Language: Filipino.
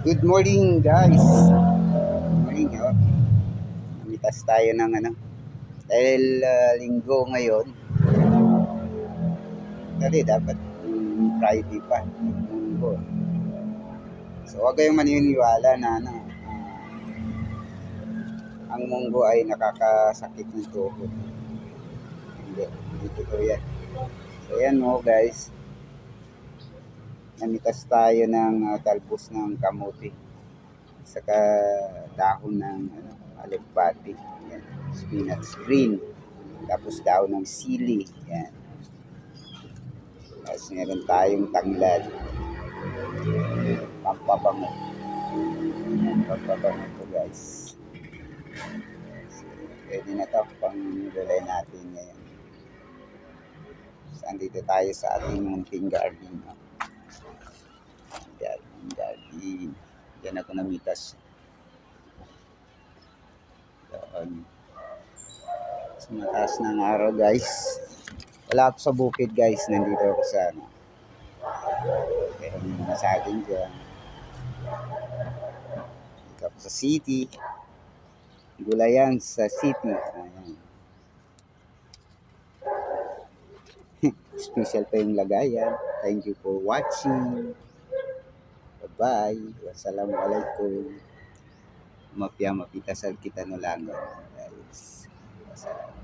Good morning, guys. Good morning, oh. Namitas tayo ng ano. Dahil linggo ngayon, dali dapat Friday pa, linggo. So, huwag kayong maniniwala na ang munggo ay nakakasakit ng tuhod. Hindi totoo yan. So, yan mo, guys. Namitas tayo ng talbos ng kamote. Saka dahon ng alugbati. Yan. Spinach green. Tapos daon ng sili. Yan. Tapos meron tayong tanglad. Pampabango. Pampabango ito, guys. So, pwede na ito pang gulay natin ngayon. So, andito tayo sa ating munting garden. Garden. Yan ako namitas. Doon. Sa mataas ng araw, guys. Wala ako sa bukid, guys. Nandito ako sa meron muna sa atin dyan. Dito ako sa city. Gulayan sa city. Ayan. Special pa yung lagayan. Thank you for watching. Bye-bye. Wassalamualaikum. Mapia mapitasal kita no langon, guys. Wassalamualaikum.